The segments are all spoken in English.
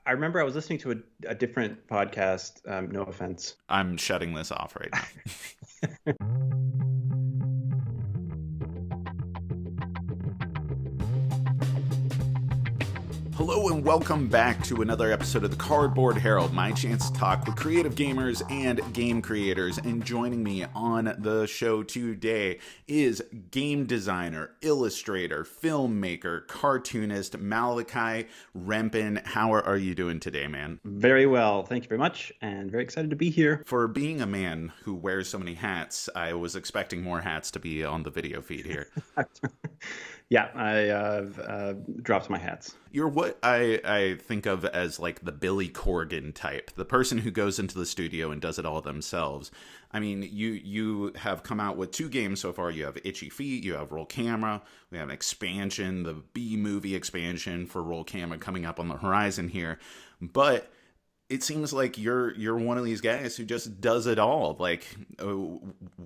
I remember I was listening to a different podcast. No offense. I'm shutting this off right now. Hello and welcome back to another episode of the Cardboard Herald, my chance to talk with creative gamers and game creators. And joining me on the show today is game designer, illustrator, filmmaker, cartoonist Malachi Rempen. How are you doing today, man? Very well. Thank you very much. And very excited to be here. For being a man who wears so many hats, I was expecting more hats to be on the video feed here. Yeah, I dropped my hats. You're what I think of as like the Billy Corgan type, the person who goes into the studio and does it all themselves. I mean, you have come out with 2 games so far. You have Itchy Feet, you have Roll Camera, we have an expansion, the B-movie expansion for Roll Camera coming up on the horizon here. But it seems like you're one of these guys who just does it all. Like,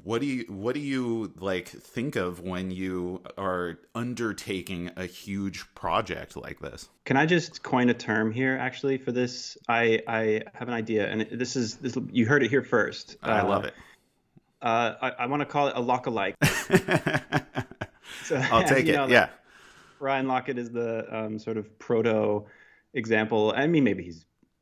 what do you like think of when you are undertaking a huge project like this? Can I just coin a term here, actually, for this? I have an idea, and this you heard it here first. I love it. I want to call it a lock-alike. So, I'll take it. Yeah. Ryan Lockett is the sort of proto example. I mean,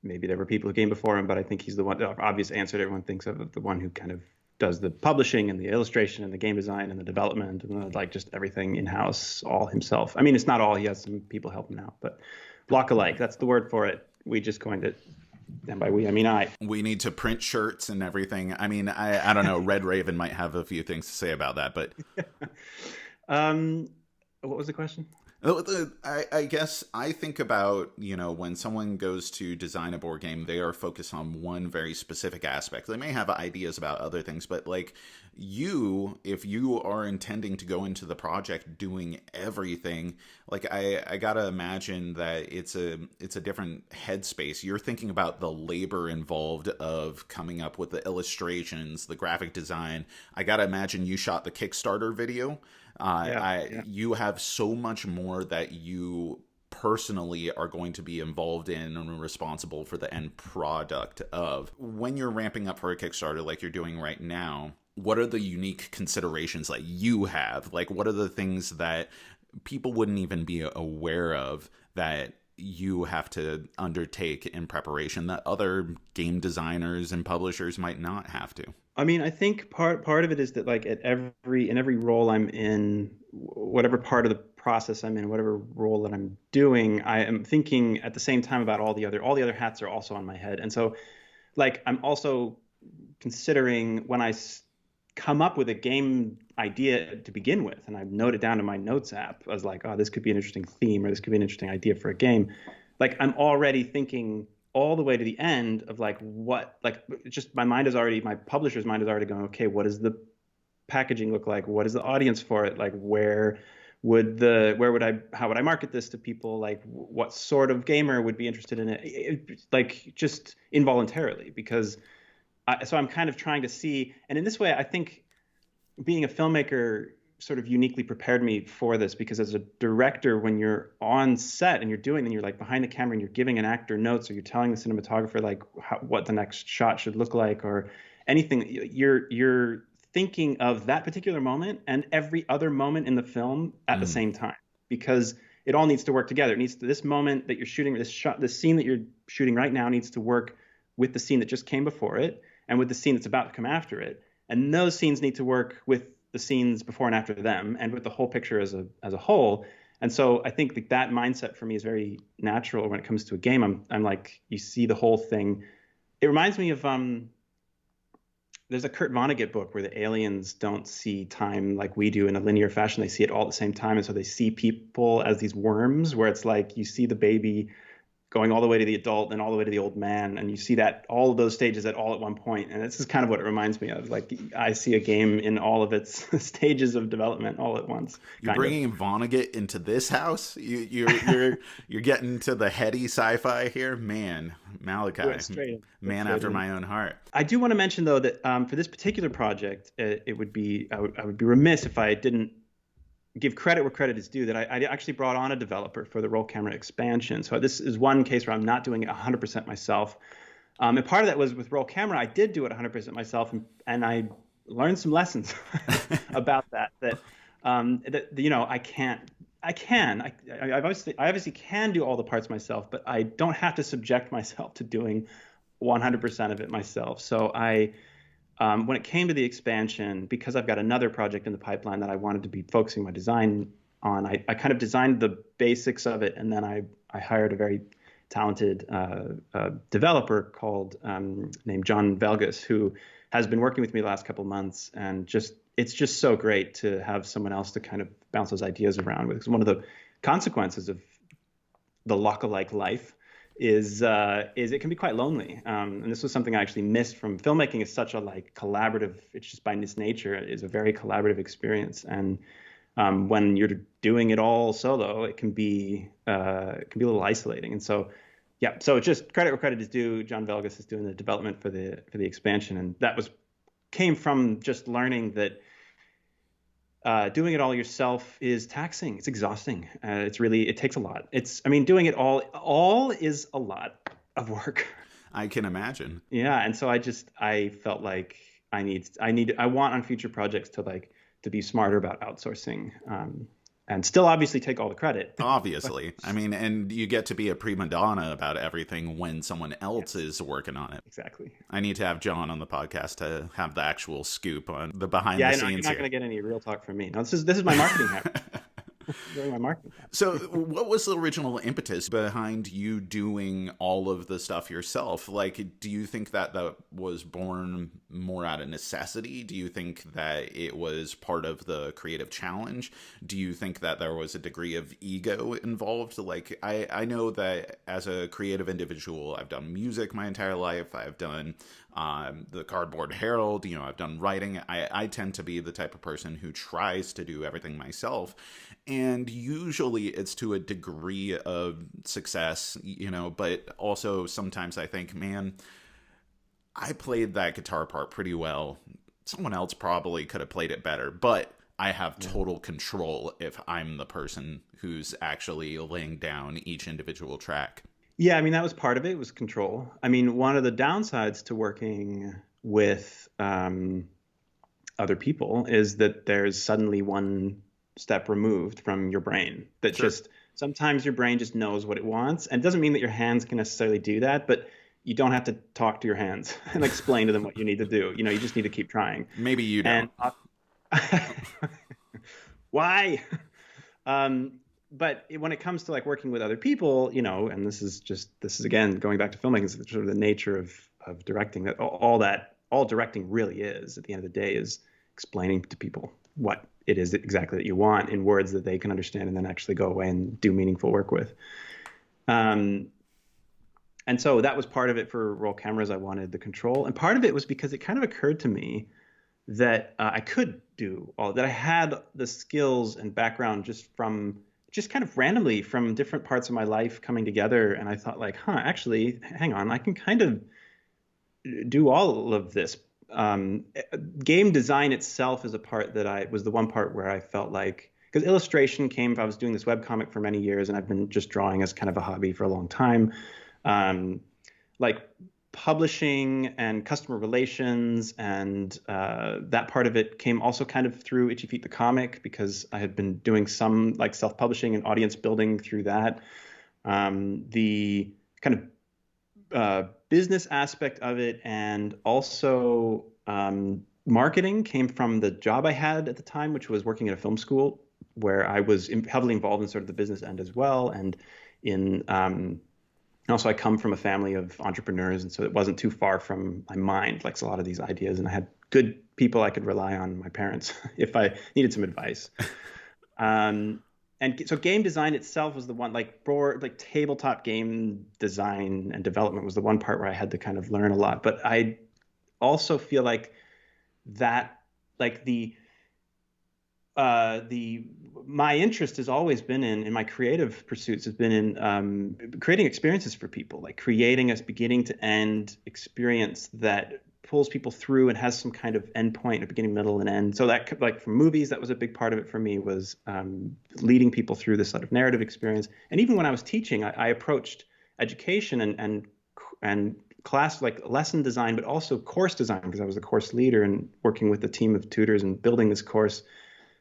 maybe there were people who came before him, but I think he's the one, the obvious answer that everyone thinks of the one who kind of does the publishing and the illustration and the game design and the development and like just everything in-house all himself. I mean, it's not all, he has some people help him out, but lock-alike, that's the word for it. We just coined it. And by we, I mean I. We need to print shirts and everything. I mean, I don't know, Red Raven might have a few things to say about that, but. What was the question? I guess I think about, when someone goes to design a board game, they are focused on one very specific aspect. They may have ideas about other things, but like if you are intending to go into the project doing everything, like I gotta imagine that it's a different headspace. You're thinking about the labor involved of coming up with the illustrations, the graphic design. I gotta imagine you shot the Kickstarter video. You have so much more that you personally are going to be involved in and responsible for the end product of. When you're ramping up for a Kickstarter like you're doing right now, what are the unique considerations that you have? Like, what are the things that people wouldn't even be aware of that you have to undertake in preparation that other game designers and publishers might not have to? I mean, I think part of it is that like in every role I'm in, whatever part of the process I'm in, whatever role that I'm doing, I am thinking at the same time about all the other hats are also on my head. And so like I'm also considering when I come up with a game idea to begin with, and I note it down in my notes app as like, oh, this could be an interesting theme or this could be an interesting idea for a game. Like I'm already thinking all the way to the end of like what, like just my publisher's mind is already going, okay, what does the packaging look like? What is the audience for it? Like how would I market this to people? Like what sort of gamer would be interested in it? Like just involuntarily, because so I'm kind of trying to see, and in this way, I think being a filmmaker sort of uniquely prepared me for this, because as a director, when you're on set and you're like behind the camera and you're giving an actor notes or you're telling the cinematographer like what the next shot should look like or anything, you're thinking of that particular moment and every other moment in the film at the same time, because it all needs to work together. It needs to, this moment that you're shooting, this scene that you're shooting right now needs to work with the scene that just came before it and with the scene that's about to come after it. And those scenes need to work with the scenes before and after them and with the whole picture as a whole. And so I think that mindset for me is very natural when it comes to a game. I'm like, you see the whole thing. It reminds me of, there's a Kurt Vonnegut book where the aliens don't see time like we do in a linear fashion. They see it all at the same time. And so they see people as these worms, where it's like you see the baby going all the way to the adult and all the way to the old man. And you see that all of those stages all at one point. And this is kind of what it reminds me of. Like I see a game in all of its stages of development all at once. You're bringing Vonnegut into this house. You're getting to the heady sci-fi here, man. Malachi, man after my own heart. I do want to mention though that for this particular project, I would be remiss if I didn't give credit where credit is due, that I actually brought on a developer for the roll camera expansion. So this is one case where I'm not doing it 100% myself. And part of that was with roll camera, I did do it 100% myself, and I learned some lessons about that. I obviously can do all the parts myself, but I don't have to subject myself to doing 100% of it myself. So when it came to the expansion, because I've got another project in the pipeline that I wanted to be focusing my design on, I kind of designed the basics of it, and then I hired a very talented developer called named John Velgus, who has been working with me the last couple of months, and it's just so great to have someone else to kind of bounce those ideas around with. Because one of the consequences of the look-alike life is it can be quite lonely. And this was something I actually missed from filmmaking. Is such a collaborative. It's just by its nature is a very collaborative experience. And when you're doing it all solo, it can be a little isolating. And so, yeah. So just credit where credit is due. John Velgus is doing the development for the expansion, and that came from just learning that doing it all yourself is taxing. It's exhausting. It takes a lot. Doing it all is a lot of work. I can imagine. Yeah. And so I felt like I want on future projects to be smarter about outsourcing, and still obviously take all the credit. Obviously. And you get to be a prima donna about everything when someone else is working on it. Exactly. I need to have John on the podcast to have the actual scoop on the behind the scenes. Yeah, you're not going to get any real talk from me. No, this is my marketing hat. During my marketing. So what was the original impetus behind you doing all of the stuff yourself? Do you think that was born more out of necessity? Do you think that it was part of the creative challenge? Do you think that there was a degree of ego involved? I know that as a creative individual, I've done music my entire life. I've done the Cardboard Herald, I've done writing. I tend to be the type of person who tries to do everything myself. And usually it's to a degree of success, but also sometimes I think, man, I played that guitar part pretty well. Someone else probably could have played it better, but I have total control if I'm the person who's actually laying down each individual track. Yeah, that was part of it, was control. One of the downsides to working with other people is that there's suddenly one step removed from your brain. That Sure. Just sometimes your brain just knows what it wants, and it doesn't mean that your hands can necessarily do that, but you don't have to talk to your hands and explain to them what you need to do. You just need to keep trying. Maybe you don't. Why? But when it comes to working with other people, and this is again going back to filmmaking, sort of the nature of directing, that all directing really is at the end of the day is explaining to people what it is exactly that you want in words that they can understand, and then actually go away and do meaningful work with. And so that was part of it for roll cameras. I wanted the control, and part of it was because it kind of occurred to me that I could do all that. I had the skills and background just kind of randomly from different parts of my life coming together. And I thought actually, hang on, I can kind of do all of this. Game design itself is a part that was the one part where I felt because illustration I was doing this webcomic for many years, and I've been just drawing as kind of a hobby for a long time. Publishing and customer relations, and that part of it came also kind of through Itchy Feet the comic, because I had been doing some self-publishing and audience building through that. The kind of business aspect of it, and also marketing, came from the job I had at the time, which was working at a film school, where I was heavily involved in sort of the business end as well, and also I come from a family of entrepreneurs, and so it wasn't too far from my mind, a lot of these ideas, and I had good people I could rely on, my parents, if I needed some advice. And so game design itself was the one, tabletop game design and development was the one part where I had to kind of learn a lot. But I also feel my interest has always been in my creative pursuits has been in creating experiences for people, creating a beginning to end experience that pulls people through and has some kind of endpoint, a beginning, middle, and end. So that, like for movies, that was a big part of it for me, was leading people through this sort of narrative experience. And even when I was teaching, I approached education and class, like lesson design, but also course design, because I was the course leader and working with a team of tutors and building this course,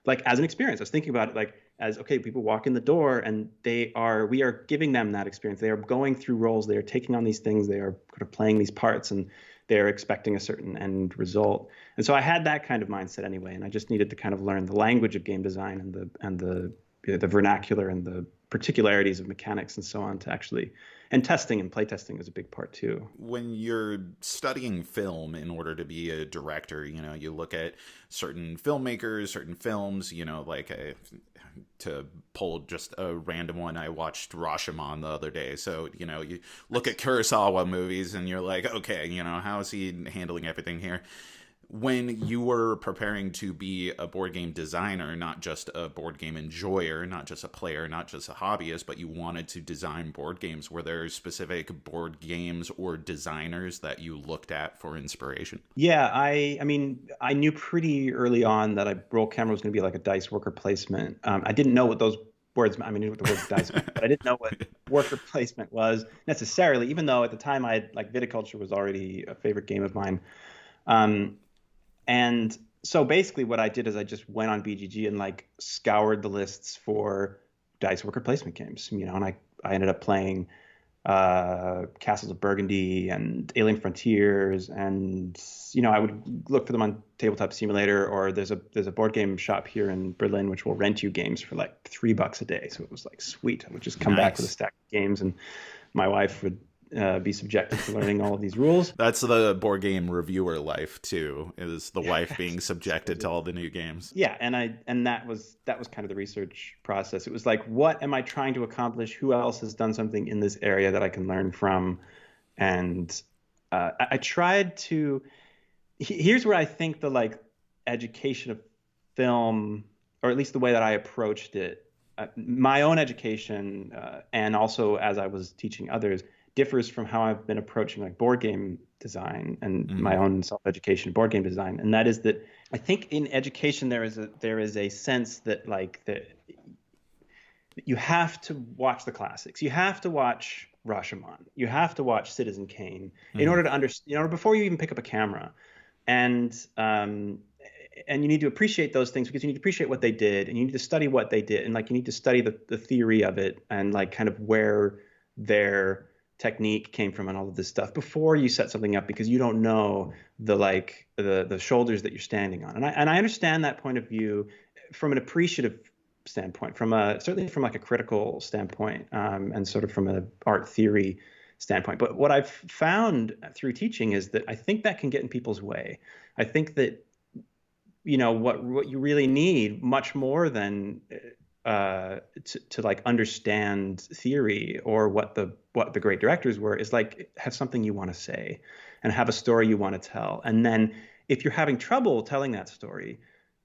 like as an experience. I was thinking about it like as, okay, people walk in the door and we are giving them that experience. They are going through roles. They are taking on these things. They are kind of playing these parts, and they're expecting a certain end result. And so I had that kind of mindset anyway, and I just needed to kind of learn the language of game design and the vernacular and the particularities of mechanics and so on to actually, and testing and playtesting is a big part too. When you're studying film in order to be a director, you look at certain filmmakers, certain films, to pull just a random one, I watched Rashomon the other day. So, you look at Kurosawa movies and you're like, okay, how is he handling everything here? When you were preparing to be a board game designer, not just a board game enjoyer, not just a player, not just a hobbyist, but you wanted to design board games, were there specific board games or designers that you looked at for inspiration? Yeah, I mean, I knew pretty early on that a roll camera was going to be like a dice worker placement. I didn't know what those words, I knew what the word dice meant, but I didn't know what worker placement was necessarily, even though at the time viticulture was already a favorite game of mine. And so basically what I did is I just went on BGG and like scoured the lists for dice worker placement games, and I ended up playing Castles of Burgundy and Alien Frontiers, and I would look for them on Tabletop Simulator, or there's a board game shop here in Berlin which will rent you games for like $3 a day. So it was like sweet. I would just come back with a stack of games, and my wife would be subjected to learning all of these rules. That's the board game reviewer life too, is the wife being subjected to all the new games. Yeah, and that was kind of the research process. It was like, what am I trying to accomplish? Who else has done something in this area that I can learn from? And I tried to. Here's where I think the like education of film, or at least the way that I approached it, my own education, and also as I was teaching others, differs from how I've been approaching like board game design and my own self-education board game design. And that is that I think in education there is a sense that like that you have to watch the classics. You have to watch Rashomon. You have to watch Citizen Kane in order to understand, before you even pick up a camera. And you need to appreciate those things because you need to appreciate what they did, and you need to study what they did, and like you need to study the theory of it and like kind of where their technique came from and all of this stuff before you set something up, because you don't know the shoulders that you're standing on. And I understand that point of view from an appreciative standpoint, certainly from like a critical standpoint, and sort of from an art theory standpoint. But what I've found through teaching is that I think that can get in people's way. I think that what you really need, much more than to like understand theory or what the great directors were, is like have something you want to say and have a story you want to tell. And then if you're having trouble telling that story,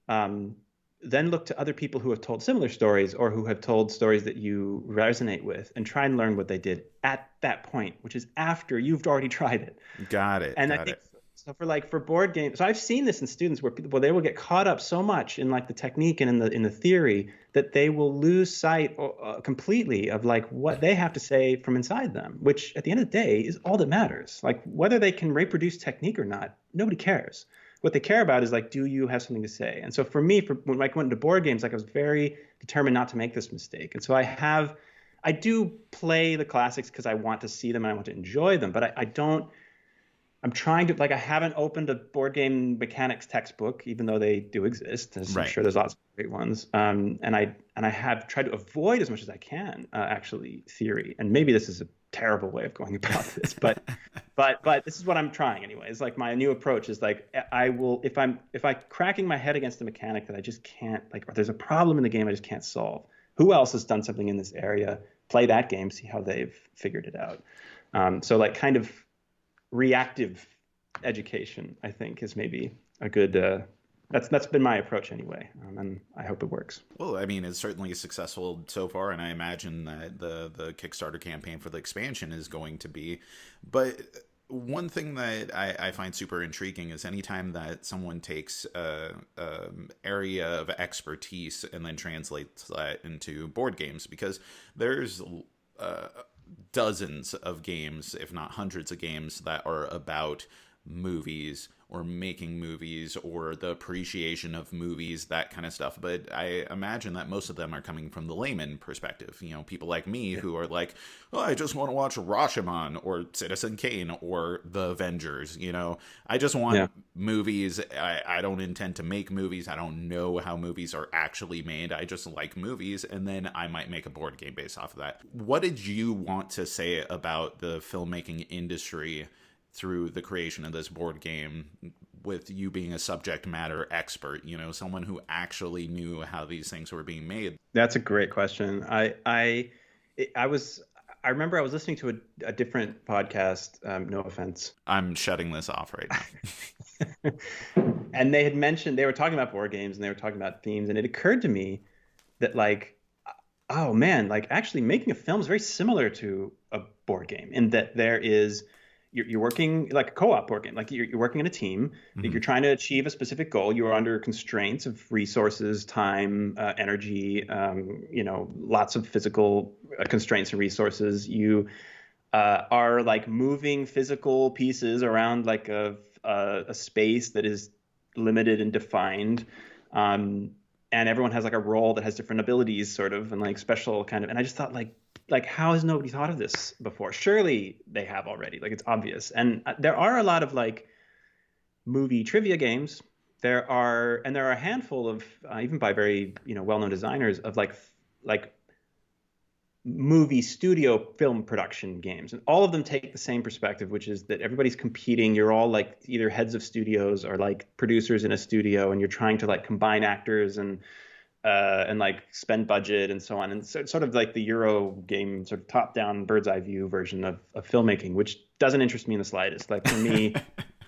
then look to other people who have told similar stories or who have told stories that you resonate with, and try and learn what they did at that point, which is after you've already tried it. Got it. And I think so for board games, so I've seen this in students where they will get caught up so much in like the technique and in the theory that they will lose sight completely of like what they have to say from inside them, which at the end of the day is all that matters. Like whether they can reproduce technique or not, nobody cares. What they care about is like, do you have something to say? And so for me, when I went into board games, like I was very determined not to make this mistake. And so I do play the classics because I want to see them and I want to enjoy them, but I'm trying to, like, I haven't opened a board game mechanics textbook, even though they do exist. I'm sure there's lots of great ones. And I have tried to avoid as much as I can, actually, theory. And maybe this is a terrible way of going about this, but this is what I'm trying anyway. It's like my new approach is like, I will, if I'm cracking my head against a mechanic that I just can't, like, or there's a problem in the game I just can't solve, who else has done something in this area? Play that game, see how they've figured it out. So like kind of reactive education, I think, is maybe a good that's been my approach anyway, and I hope it works. Well, I mean, it's certainly successful so far, and I imagine that the Kickstarter campaign for the expansion is going to be. But one thing that I find super intriguing is anytime that someone takes a area of expertise and then translates that into board games, because there's uh, dozens of games, if not hundreds of games, that are about movies or making movies or the appreciation of movies, that kind of stuff. But I imagine that most of them are coming from the layman perspective. You know, people like me Yeah. who are like, oh, I just want to watch Rashomon or Citizen Kane or The Avengers. You know, I just want Yeah. movies. I don't intend to make movies. I don't know how movies are actually made. I just like movies. And then I might make a board game based off of that. What did you want to say about the filmmaking industry through the creation of this board game, with you being a subject matter expert, you know, someone who actually knew how these things were being made? That's a great question. I was I remember I was listening to a different podcast. No offense. I'm shutting this off right And they had mentioned they were talking about board games and they were talking about themes, and it occurred to me that like, oh man, like actually making a film is very similar to a board game in that there is you're working like a co-op board game, like you're working in a team, now. that you're trying to achieve a specific goal. You are under constraints of resources, time, energy, lots of physical constraints and resources. You are like moving physical pieces around like a space that is limited and defined. And everyone has like a role that has different abilities sort of, and like special kind of, and I just thought like how has nobody thought of this before? Surely they have already, like it's obvious. And there are a lot of like movie trivia games. There are a handful of even by very well-known designers of like movie studio film production games, and all of them take the same perspective, which is that everybody's competing. You're all like either heads of studios or like producers in a studio, and you're trying to like combine actors and like spend budget and so on. And so it's sort of like the Euro game, sort of top-down bird's eye view version of filmmaking, which doesn't interest me in the slightest. Like for me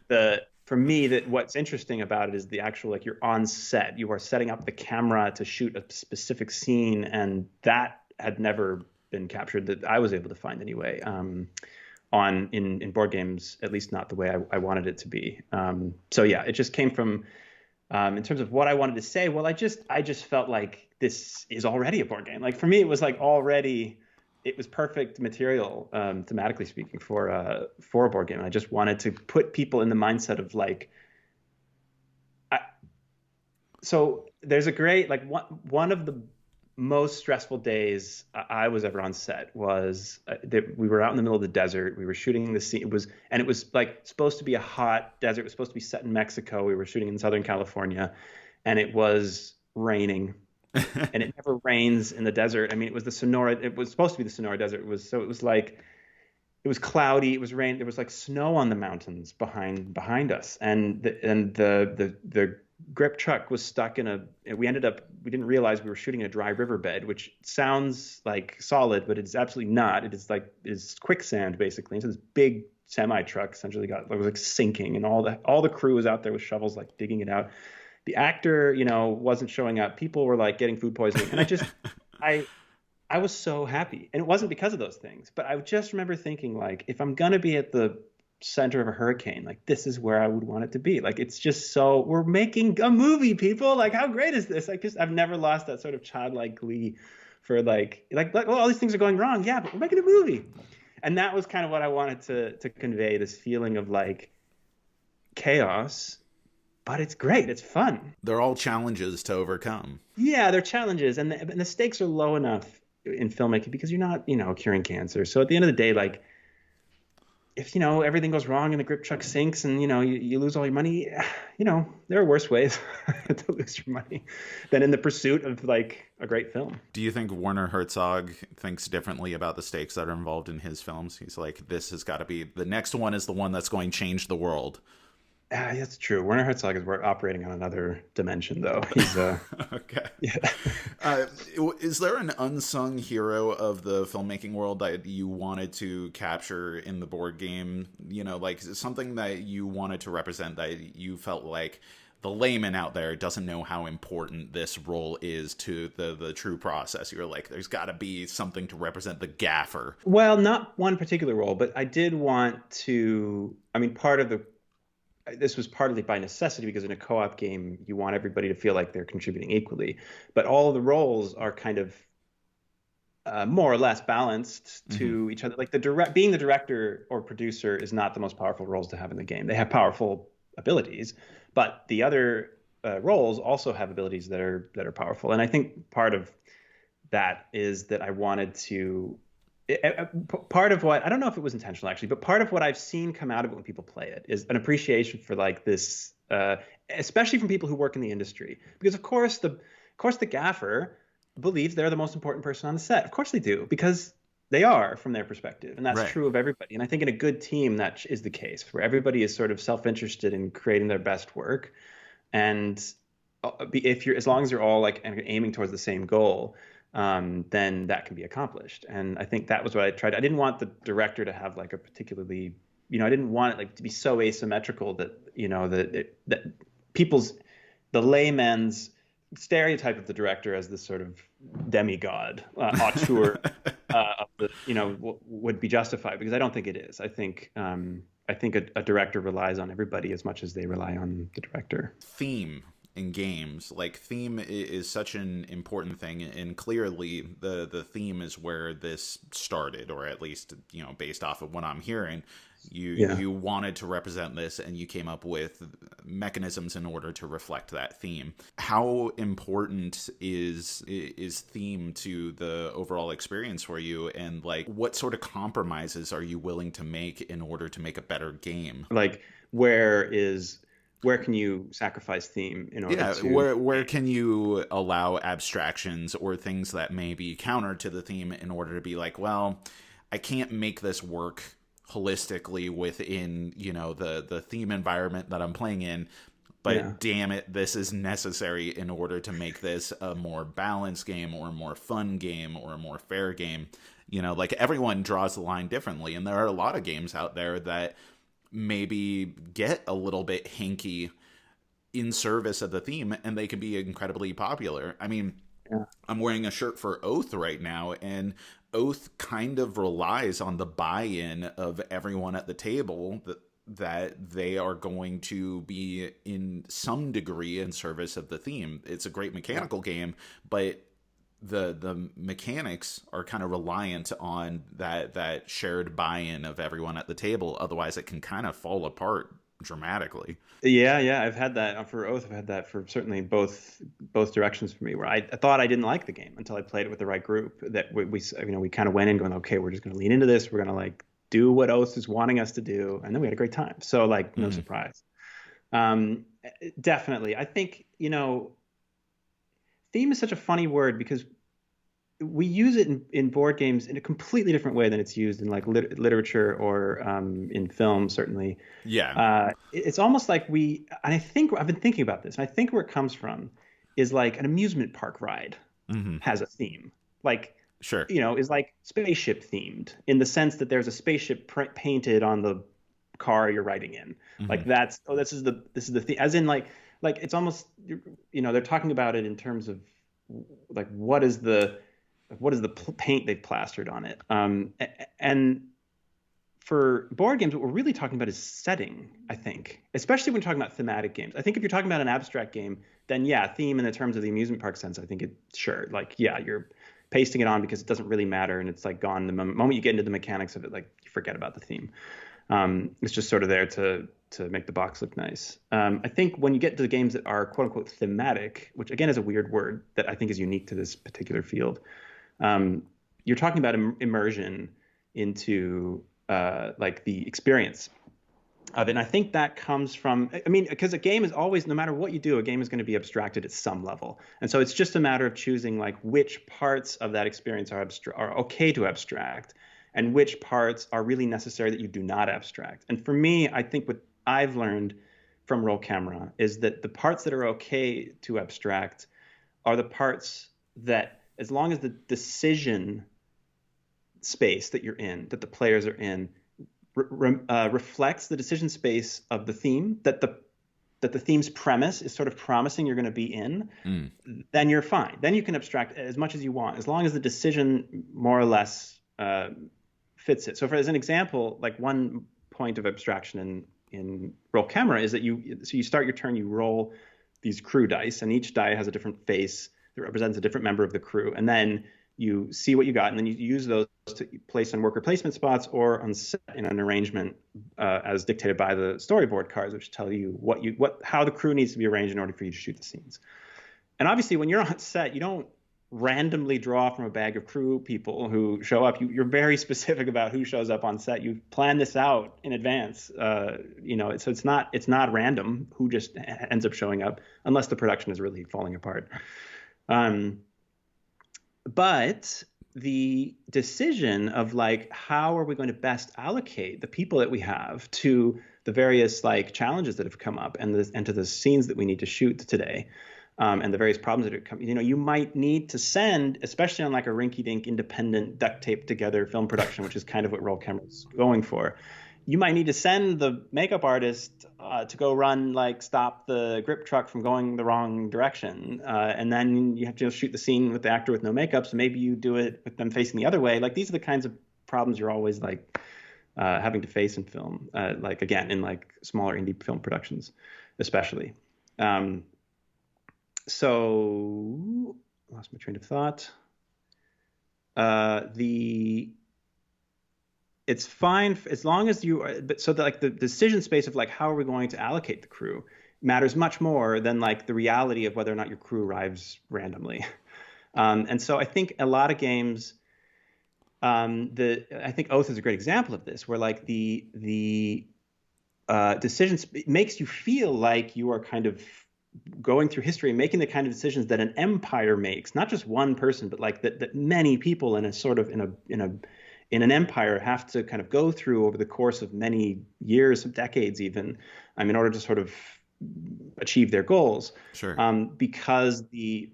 that what's interesting about it is the actual, like, you're on set, you are setting up the camera to shoot a specific scene, and that had never been captured, that I was able to find anyway, in board games, at least not the way I wanted it to be. So yeah, it just came from, in terms of what I wanted to say. Well, I just felt like this is already a board game. Like for me, it was like already, it was perfect material, thematically speaking, for a board game. I just wanted to put people in the mindset of like, so there's a great, like, one of the most stressful days I was ever on set was that we were out in the middle of the desert. We were shooting the scene. It was like supposed to be a hot desert. It was supposed to be set in Mexico. We were shooting in Southern California, and it was raining. And it never rains in the desert. I mean, it was supposed to be the Sonora Desert. It was like, it was cloudy. It was rain. There was like snow on the mountains behind us, and the grip truck was stuck we didn't realize we were shooting a dry riverbed, which sounds like solid, but it's absolutely not. It's quicksand basically. And so this big semi truck essentially it was like sinking, and all the crew was out there with shovels, like digging it out. The actor, wasn't showing up. People were like getting food poisoning, and I was so happy, and it wasn't because of those things, but I just remember thinking, like, if I'm gonna be at the center of a hurricane, like, this is where I would want it to be. Like, it's just so, we're making a movie, people. Like, how great is this? Like, I've never lost that sort of childlike glee for like, well, all these things are going wrong. Yeah, but we're making a movie. And that was kind of what I wanted to convey, this feeling of like chaos, but it's great. It's fun. They're all challenges to overcome. Yeah, they're challenges, and the stakes are low enough in filmmaking because you're not, curing cancer. So at the end of the day, like, if everything goes wrong and the grip truck sinks and you lose all your money, there are worse ways to lose your money than in the pursuit of like a great film. Do you think Werner Herzog thinks differently about the stakes that are involved in his films? He's like, this has got to be, the next one is the one that's going to change the world. That's true. Werner Herzog is operating on another dimension, though. He's okay. Yeah. Is there an unsung hero of the filmmaking world that you wanted to capture in the board game? Like something that you wanted to represent that you felt like, the layman out there doesn't know how important this role is to the true process. You're like, there's got to be something to represent the gaffer. Well, not one particular role, but I did want to. I mean, part of the this was partly by necessity because in a co-op game you want everybody to feel like they're contributing equally, but all of the roles are kind of more or less balanced Mm-hmm. to each other. Like being the director or producer is not the most powerful roles to have in the game. They have powerful abilities, but the other roles also have abilities that are powerful. And I think part of that is that I wanted to. Part of what I don't know if it was intentional actually, but part of what I've seen come out of it when people play it is an appreciation for like this, especially from people who work in the industry, because of course the gaffer believes they're the most important person on the set. Of course they do, because they are from their perspective, and that's Right. true of everybody. And I think in a good team that is the case, where everybody is sort of self-interested in creating their best work, and if you're as long as you're all like aiming towards the same goal, then that can be accomplished. And I think that was what I tried. I didn't want the director to have like a particularly, I didn't want it like to be so asymmetrical that that people's the layman's stereotype of the director as this sort of demigod, auteur of the would be justified, because I don't think it is. I think a director relies on everybody as much as they rely on the director. Theme in games, like theme is such an important thing, and clearly the theme is where this started, or at least based off of what I'm hearing, Yeah. you wanted to represent this and you came up with mechanisms in order to reflect that theme. How important is theme to the overall experience for you, and like what sort of compromises are you willing to make in order to make a better game? Like where can you sacrifice theme in order Yeah, to where can you allow abstractions or things that may be counter to the theme in order to be like, well, I can't make this work holistically within, the theme environment that I'm playing in, yeah. but damn it, this is necessary in order to make this a more balanced game or a more fun game or a more fair game. Like everyone draws the line differently, and there are a lot of games out there that maybe get a little bit hinky in service of the theme, and they can be incredibly popular. I mean, Yeah. I'm wearing a shirt for Oath right now, and Oath kind of relies on the buy-in of everyone at the table that they are going to be in some degree in service of the theme. It's a great Yeah. mechanical game, but the mechanics are kind of reliant on that shared buy-in of everyone at the table. Otherwise, it can kind of fall apart dramatically. Yeah, yeah, I've had that for Oath. I've had that for certainly both directions for me, where I thought I didn't like the game until I played it with the right group. That we kind of went in going, okay, we're just going to lean into this. We're going to like do what Oath is wanting us to do, and then we had a great time. So like, no Mm-hmm. surprise. Um, Definitely, I think theme is such a funny word because we use it in board games in a completely different way than it's used in like literature or in film, certainly. Yeah, It's almost like and I think I've been thinking about this, and I think where it comes from is like an amusement park ride mm-hmm. has a theme, like Sure. is like spaceship themed in the sense that there's a spaceship painted on the car you're riding in. Mm-hmm. Like this is the theme, as in like it's almost they're talking about it in terms of like what is the paint they've plastered on it, and for board games, what we're really talking about is setting, I think, especially when you're talking about thematic games. I think if you're talking about an abstract game, then yeah, theme in the terms of the amusement park sense, I think sure, like, yeah, you're pasting it on because it doesn't really matter and it's like gone. The moment you get into the mechanics of it, like you forget about the theme. It's just sort of there to make the box look nice. I think when you get to the games that are quote unquote thematic, which again is a weird word that I think is unique to this particular field, you're talking about immersion into like the experience of it. And I think that comes from, I mean, because a game is always, no matter what you do, a game is going to be abstracted at some level. And so it's just a matter of choosing like which parts of that experience are okay to abstract and which parts are really necessary that you do not abstract. And for me, I think what I've learned from Roll Camera is that the parts that are okay to abstract are the parts that, as long as the decision space that you're in, that the players are in, reflects the decision space of the theme, that the that the theme's premise is sort of promising you're going to be in, then you're fine. Then you can abstract as much as you want, as long as the decision more or less fits it. So as an example, like one point of abstraction in roll camera is that you start your turn, you roll these crew dice, and each die has a different face that represents a different member of the crew. And then you see what you got, and then you use those to place on worker placement spots or on set in an arrangement as dictated by the storyboard cards, which tell you how the crew needs to be arranged in order for you to shoot the scenes. And obviously, when you're on set, you don't randomly draw from a bag of crew people who show up. You're very specific about who shows up on set. You plan this out in advance. So it's not random who just ends up showing up, unless the production is really falling apart. But the decision of like, how are we going to best allocate the people that we have to the various like challenges that have come up and to the scenes that we need to shoot today, and the various problems that are coming, you might need to send, especially on like a rinky-dink independent duct tape together film production, which is kind of what roll camera's going for. You might need to send the makeup artist to go stop the grip truck from going the wrong direction. And then you have to shoot the scene with the actor with no makeup. So maybe you do it with them facing the other way. Like, these are the kinds of problems you're always like having to face in film, like, again, in like smaller indie film productions, especially. So lost my train of thought. It's fine as long as you are, but so that like the decision space of like, how are we going to allocate the crew matters much more than like the reality of whether or not your crew arrives randomly. And so I think a lot of games, I think Oath is a great example of this, where like the decisions, it makes you feel like you are kind of going through history and making the kind of decisions that an empire makes, not just one person, but like that many people in an empire have to kind of go through over the course of many years, decades even, in order to sort of achieve their goals. Sure. Because the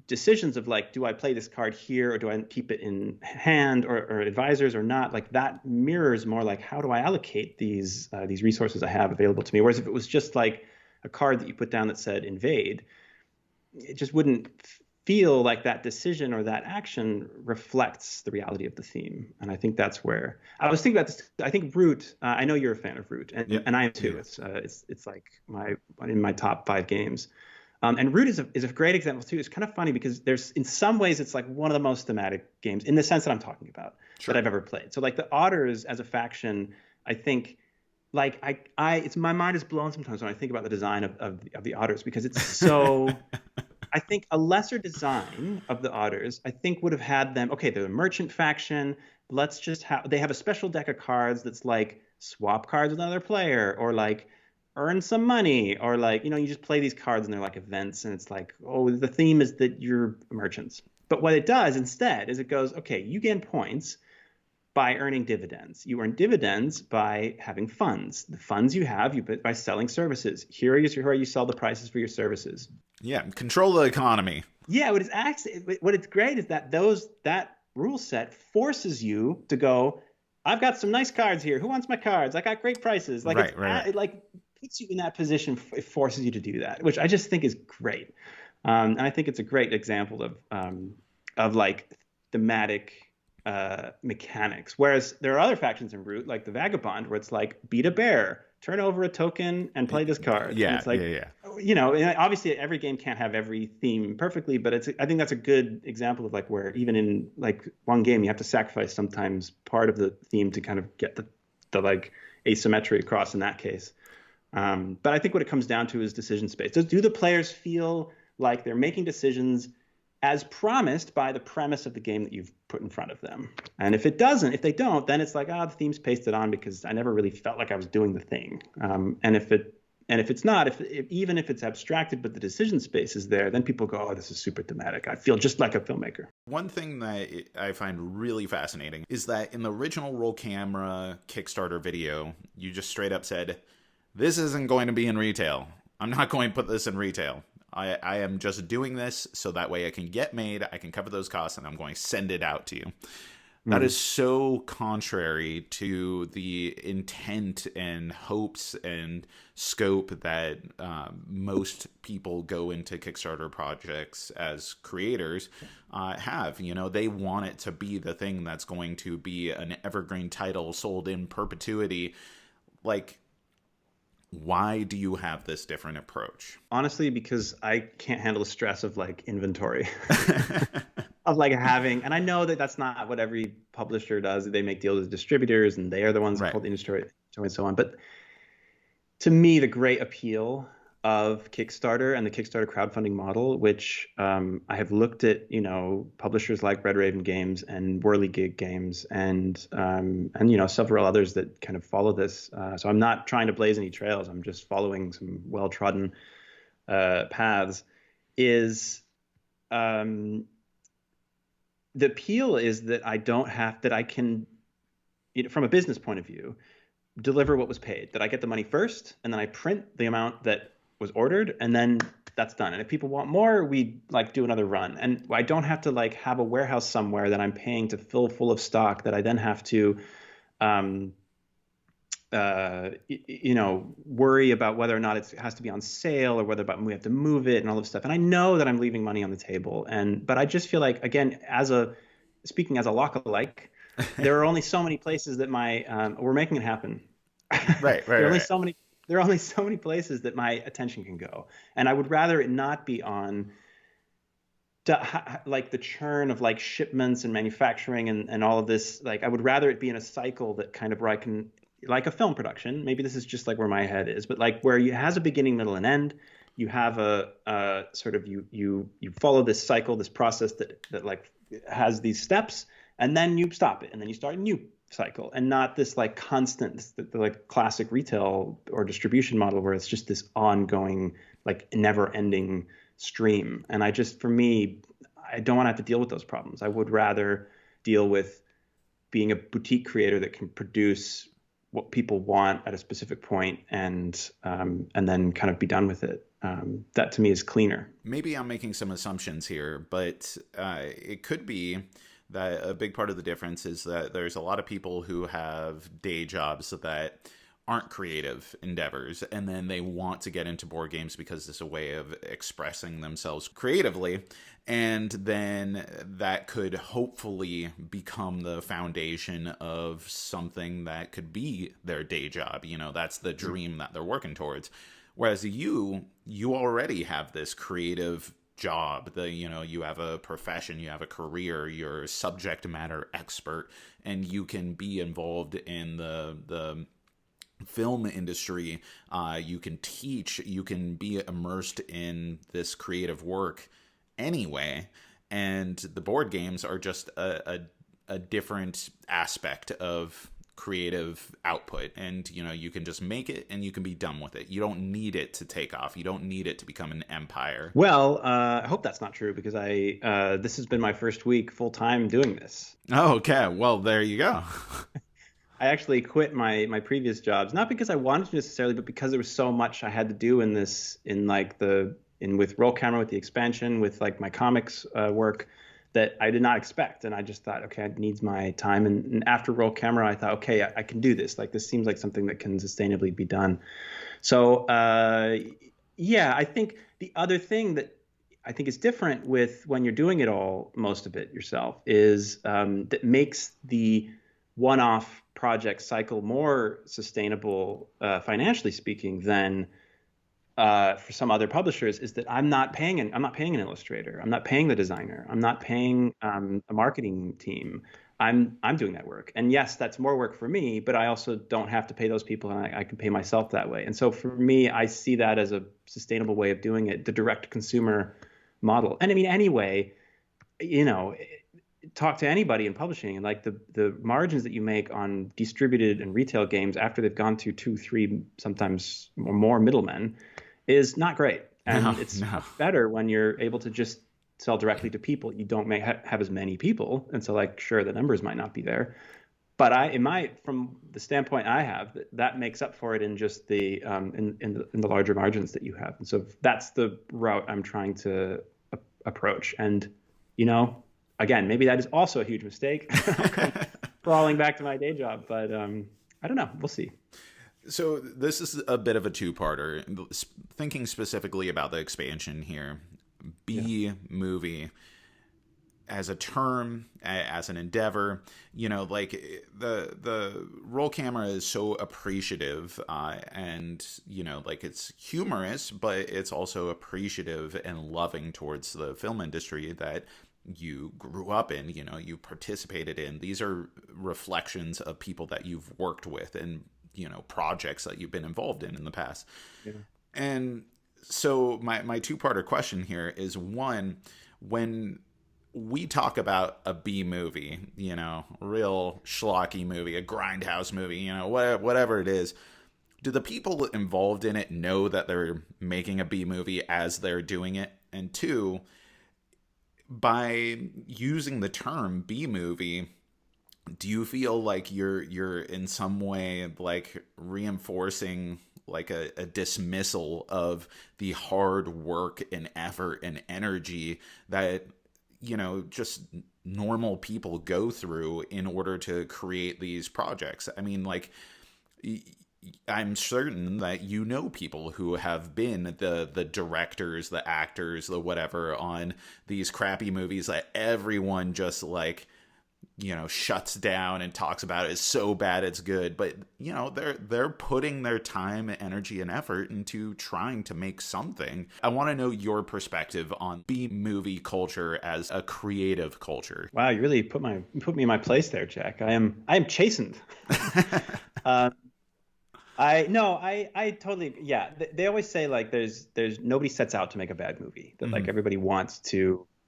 decisions of like, do I play this card here or do I keep it in hand or advisors or not, like that mirrors more like, how do I allocate these resources I have available to me? Whereas if it was just like a card that you put down that said invade, it just wouldn't feel like that decision or that action reflects the reality of the theme. And I think that's where I was thinking about this. I think Root, I know you're a fan of Root, and I am too. Yeah. It's like in my top 5 games. And Root is a great example too. It's kind of funny because there's, in some ways, it's like one of the most thematic games in the sense that I'm talking about that I've ever played. So like the Otters as a faction, I think, like my mind is blown sometimes when I think about the design of the Otters, because it's so. I think a lesser design of the Otters, I think, would have had them. Okay, they're the merchant faction. They have a special deck of cards that's like swap cards with another player, or like earn some money, or like, you just play these cards and they're like events, and it's like, oh, the theme is that you're merchants. But what it does instead is it goes, okay, you gain points by earning dividends. You earn dividends by having funds. The funds you have, you put by selling services. Here you sell the prices for your services. Yeah, control the economy. Yeah, what it's great is that that rule set forces you to go, I've got some nice cards here. Who wants my cards? I got great prices. Like, right. It like puts you in that position. It forces you to do that, which I just think is great. And I think it's a great example of like thematic mechanics. Whereas there are other factions in Root, like the Vagabond, where it's like beat a bear, turn over a token, and play this card. Yeah, and it's like, and obviously every game can't have every theme perfectly, but I think that's a good example of like where even in like one game you have to sacrifice sometimes part of the theme to kind of get the like asymmetry across in that case. But I think what it comes down to is decision space. Do the players feel like they're making decisions as promised by the premise of the game that you've put in front of them? And if they don't, then it's like, the theme's pasted on because I never really felt like I was doing the thing. And if it's not, even if it's abstracted, but the decision space is there, then people go, oh, this is super thematic. I feel just like a filmmaker. One thing that I find really fascinating is that in the original Roll Camera Kickstarter video, you just straight up said, this isn't going to be in retail. I'm not going to put this in retail. I am just doing this so that way it can get made, I can cover those costs, and I'm going to send it out to you. That Mm. is so contrary to the intent and hopes and scope that most people go into Kickstarter projects as creators have. You know, they want it to be the thing that's going to be an evergreen title sold in perpetuity. Like, why do you have this different approach? Honestly, because I can't handle the stress of like inventory. Of like having, and I know that that's not what every publisher does. They make deals with distributors, and they are the ones that Right. pull the industry and so on. But to me, the great appeal of Kickstarter and the Kickstarter crowdfunding model, which I have looked at, publishers like Red Raven Games and Whirligig Games, and several others that kind of follow this. So I'm not trying to blaze any trails. I'm just following some well-trodden paths. Is um, the appeal is that I can, from a business point of view, deliver what was paid, that I get the money first and then I print the amount that was ordered, and then that's done. And if people want more, we like do another run. And I don't have to like have a warehouse somewhere that I'm paying to fill full of stock that I then have to um, worry about whether or not it has to be on sale or whether about we have to move it and all this stuff. And I know that I'm leaving money on the table. But I just feel like, again, speaking as a lock-alike, there are only so many places that we're making it happen. Right, right, there are only right. so many, there are only so many places that my attention can go. And I would rather it not be on like the churn of like shipments and manufacturing and all of this. Like I would rather it be in a cycle that kind of where I can, like a film production, maybe this is just like where my head is, but like where it has a beginning, middle, and end. You have a sort of you follow this cycle, this process that like has these steps, and then you stop it, and then you start a new cycle, and not this like constant, the like classic retail or distribution model where it's just this ongoing, like never ending stream. And for me, I don't want to have to deal with those problems. I would rather deal with being a boutique creator that can produce what people want at a specific point, and then kind of be done with it. That to me is cleaner. Maybe I'm making some assumptions here, but it could be that a big part of the difference is that there's a lot of people who have day jobs that aren't creative endeavors, and then they want to get into board games because it's a way of expressing themselves creatively, and then that could hopefully become the foundation of something that could be their day job. You know, that's the dream that they're working towards. Whereas you already have this creative job. You have a profession, you have a career, you're a subject matter expert, and you can be involved in the film industry. You can teach, you can be immersed in this creative work anyway. And the board games are just a different aspect of creative output, and you can just make it and you can be done with it. You don't need it to take off, you don't need it to become an empire. Well, I hope that's not true, because this has been my first week full time doing this. Oh, okay, well, there you go. I actually quit my previous jobs, not because I wanted to necessarily, but because there was so much I had to do in this, with Roll Camera, with the expansion, with like my comics work, that I did not expect. And I just thought, okay, it needs my time. And after Roll Camera, I thought, okay, I can do this. Like, this seems like something that can sustainably be done. So, yeah, I think the other thing that I think is different with when you're doing it all, most of it yourself, is that makes the one-off project cycle more sustainable, financially speaking, than for some other publishers, is that I'm not paying an illustrator, I'm not paying the designer, I'm not paying a marketing team. I'm doing that work, and yes, that's more work for me, but I also don't have to pay those people, and I can pay myself that way. And so for me, I see that as a sustainable way of doing it, the direct consumer model. And I mean, anyway, you know, talk to anybody in publishing, and like the margins that you make on distributed and retail games after they've gone through 2, 3, sometimes more middlemen is not great. No, And it's no. much better when you're able to just sell directly to people. You don't have as many people, and so like sure, the numbers might not be there, but from the standpoint I have, that makes up for it in just the in the larger margins that you have. And so that's the route I'm trying to approach. And you know, Again, maybe that is also a huge mistake. I'll come crawling back to my day job, but I don't know. We'll see. So this is a bit of a two-parter. Thinking specifically about the expansion here, Yeah. B movie as a term, as an endeavor, like the roll camera is so appreciative, and like it's humorous, but it's also appreciative and loving towards the film industry that you grew up in, you participated in. These are reflections of people that you've worked with and projects that you've been involved in the past. Yeah. And so my two-parter question here is, one, when we talk about a B movie, real schlocky movie, a grindhouse movie, whatever it is, do the people involved in it know that they're making a B movie as they're doing it? And two, by using the term B movie, do you feel like you're in some way like reinforcing like a dismissal of the hard work and effort and energy that just normal people go through in order to create these projects? I mean, like, I'm certain that people who have been the directors, the actors, the whatever on these crappy movies that everyone just like shuts down and talks about it is so bad it's good, but they're putting their time, energy, and effort into trying to make something. I want to know your perspective on B movie culture as a creative culture. Wow, you really put me in my place there, Jack. I am chastened. uh, I totally, yeah. They always say like there's nobody sets out to make a bad movie. That like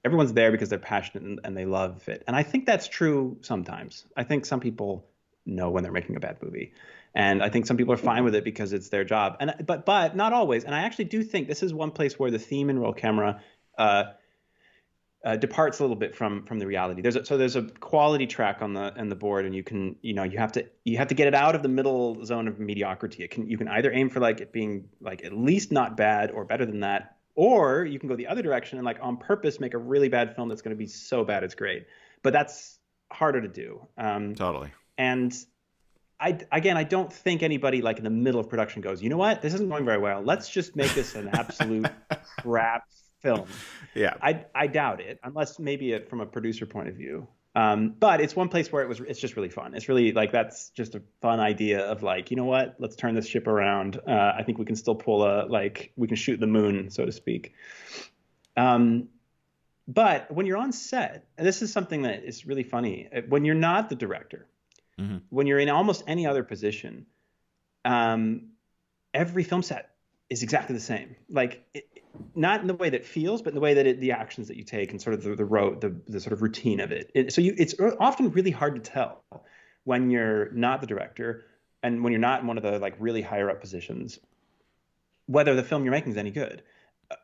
everyone's there because they're passionate and they love it. And I think that's true sometimes. I think some people know when they're making a bad movie. And I think some people are fine with it because it's their job. But not always. And I actually do think this is one place where the theme in Roll Camera departs a little bit from the reality. There's a quality track on the board, and you have to get it out of the middle zone of mediocrity. You can either aim for like it being like at least not bad or better than that, or you can go the other direction and like on purpose make a really bad film that's going to be so bad it's great. But that's harder to do. Totally. And I don't think anybody like in the middle of production goes, you know what, this isn't going very well. Let's just make this an absolute crap film. Yeah. I doubt it, unless maybe from a producer point of view. But it's one place where it's just really fun. It's really like, that's just a fun idea of like, you know what, let's turn this ship around. I think we can still we can shoot the moon, so to speak. But when you're on set, and this is something that is really funny, when you're not the director, mm-hmm. when you're in almost any other position, every film set is exactly the same. Like, not in the way that feels, but in the way that the actions that you take and sort of the sort of routine of it. It's often really hard to tell when you're not the director and when you're not in one of the like really higher up positions, whether the film you're making is any good.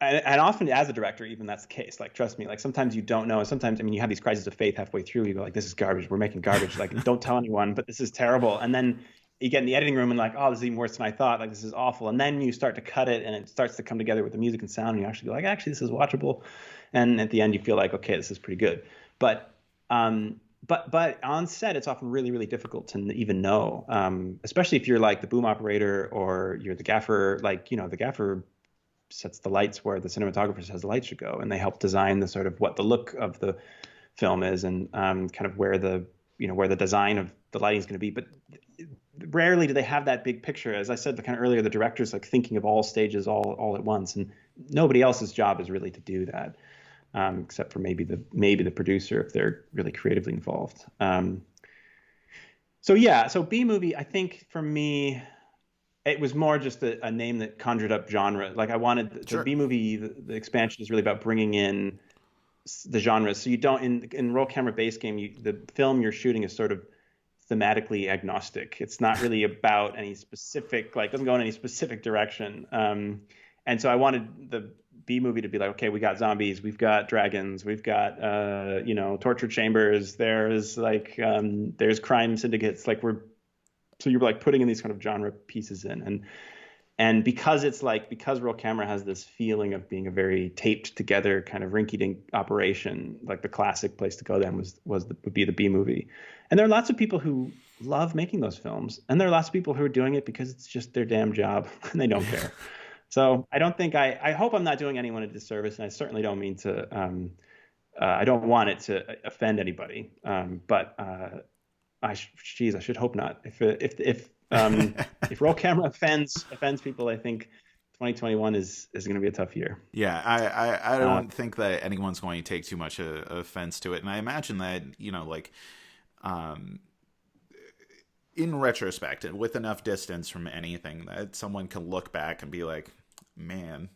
And often as a director, even that's the case. Like, trust me, like sometimes you don't know. And sometimes, I mean, you have these crises of faith halfway through. You go like, this is garbage. We're making garbage. Like, don't tell anyone, but this is terrible. And then you get in the editing room and like, oh, this is even worse than I thought. Like, this is awful. And then you start to cut it and it starts to come together with the music and sound. And you actually go like, actually, this is watchable. And at the end, you feel like, okay, this is pretty good. But on set, it's often really, really difficult to even know, especially if you're like the boom operator or you're the gaffer. Like, the gaffer sets the lights where the cinematographer says the lights should go, and they help design the sort of what the look of the film is and kind of where the design of the lighting is going to be. But rarely do they have that big picture. As I said kind of earlier, the director's like thinking of all stages all at once, and nobody else's job is really to do that, except for maybe the producer if they're really creatively involved. So B movie, I think for me, it was more just a name that conjured up genre. Like, I wanted the B movie, the expansion is really about bringing in the genres. So you don't, in roll camera base game, the film you're shooting is sort of thematically agnostic. It's not really about any specific, like, doesn't go in any specific direction. And so I wanted the B movie to be like, okay, we got zombies, we've got dragons, we've got, torture chambers. There's like, there's crime syndicates. Like, so you're like putting in these kind of genre pieces in. And because Roll Camera has this feeling of being a very taped together kind of rinky-dink operation, like the classic place to go then would be the B movie. And there are lots of people who love making those films, and there are lots of people who are doing it because it's just their damn job and they don't care. So I don't think I hope I'm not doing anyone a disservice, and I certainly don't mean to. I don't want it to offend anybody, but I should hope not. If Roll Camera offends people, I think 2021 is going to be a tough year. Yeah, I don't think that anyone's going to take too much offense to it, and I imagine that in retrospect, and with enough distance from anything, that someone can look back and be like, man,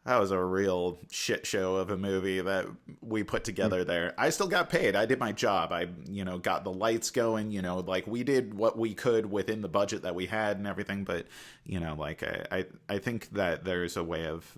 that was a real shit show of a movie that we put together there. I still got paid. I did my job. I, got the lights going, we did what we could within the budget that we had and everything. But, I think that there's a way of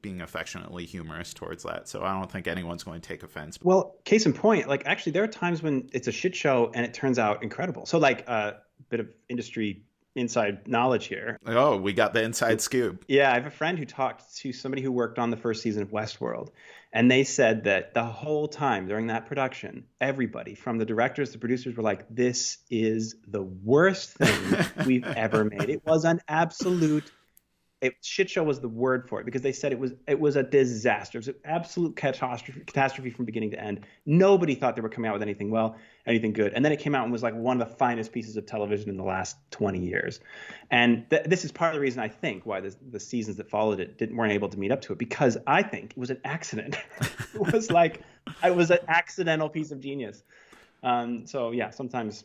being affectionately humorous towards that. So I don't think anyone's going to take offense. Well, case in point, actually there are times when it's a shit show and it turns out incredible. So a bit of industry inside knowledge here. Oh, we got the inside scoop. Yeah, I have a friend who talked to somebody who worked on the first season of Westworld, and they said that the whole time during that production, everybody from the directors to producers were like, this is the worst thing we've ever made. It was an absolute shit show was the word for it, because they said it was a disaster. It was an absolute catastrophe from beginning to end. Nobody thought they were coming out with anything good. And then it came out and was like one of the finest pieces of television in the last 20 years. And this is part of the reason I think why the seasons that followed it weren't able to meet up to it, because I think it was an accident. It was an accidental piece of genius. So yeah, sometimes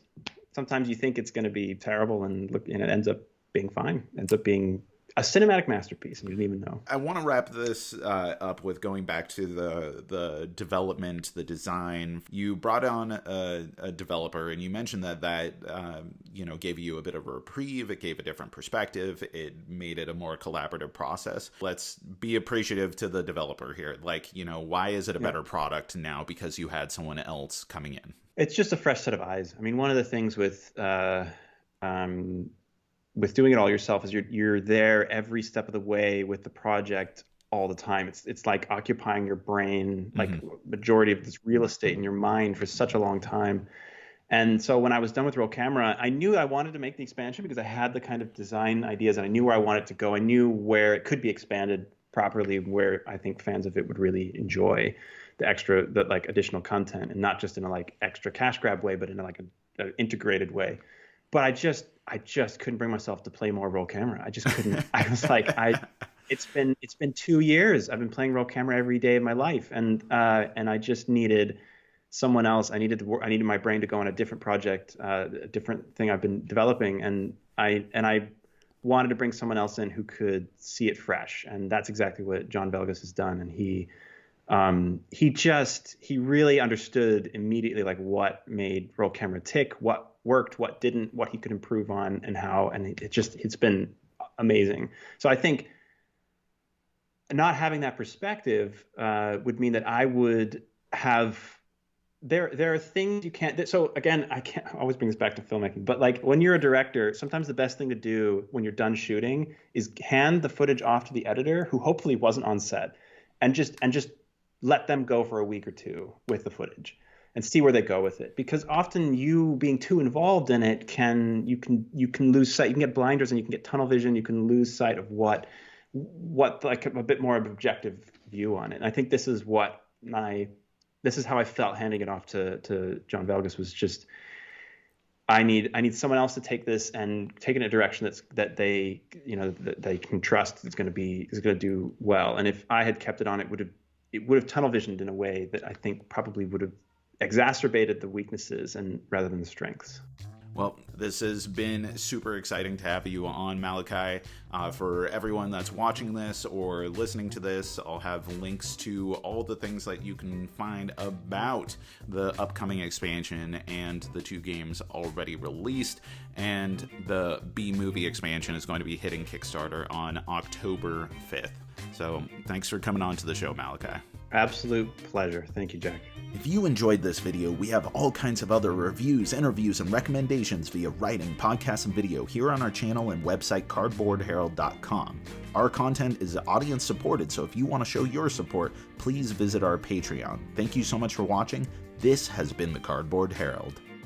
you think it's going to be terrible and it ends up being fine. Ends up being a cinematic masterpiece, and you didn't even know. I want to wrap this up with going back to the development, the design. You brought on a developer, and you mentioned that gave you a bit of a reprieve. It gave a different perspective. It made it a more collaborative process. Let's be appreciative to the developer here. Why is it a better product now because you had someone else coming in? It's just a fresh set of eyes. I mean, one of the things with doing it all yourself is you're there every step of the way with the project all the time. It's like occupying your brain, like majority of this real estate in your mind for such a long time. And so when I was done with Roll Camera, I knew I wanted to make the expansion because I had the kind of design ideas and I knew where I wanted to go. I knew where it could be expanded properly, where I think fans of it would really enjoy the additional content, and not just in a extra cash grab way, but in an integrated way. But I just couldn't bring myself to play more Roll Camera. I just couldn't. I was like, it's been 2 years. I've been playing Roll Camera every day of my life, and I just needed someone else. I needed my brain to go on a different project, a different thing I've been developing, and I wanted to bring someone else in who could see it fresh, and that's exactly what John Belgus has done. And he really understood immediately what made Roll Camera tick, what worked, what didn't, what he could improve on, and how, and it's been amazing. So I think not having that perspective would mean that I would have there are things you can't. So again, I can't always bring this back to filmmaking, but when you're a director, sometimes the best thing to do when you're done shooting is hand the footage off to the editor, who hopefully wasn't on set, and just let them go for a week or two with the footage and see where they go with it. Because often you being too involved in it you can lose sight. You can get blinders and you can get tunnel vision. You can lose sight of what a bit more of an objective view on it. And I think this is how I felt handing it off to John Belgus, was just, I need someone else to take this and take it in a direction that they can trust is going to do well. And if I had kept it on, it would have tunnel visioned in a way that I think probably would have exacerbated the weaknesses rather than the strengths. Well, this has been super exciting to have you on, Malachi. For everyone that's watching this or listening to this, I'll have links to all the things that you can find about the upcoming expansion and the 2 games already released. And the B-movie expansion is going to be hitting Kickstarter on October 5th. So thanks for coming on to the show, Malachi. Absolute pleasure. Thank you, Jack. If you enjoyed this video, we have all kinds of other reviews, interviews, and recommendations via media, writing, podcasts, and video here on our channel and website cardboardherald.com. Our content is audience supported, so if you want to show your support, please visit our Patreon. Thank you so much for watching. This has been the Cardboard Herald.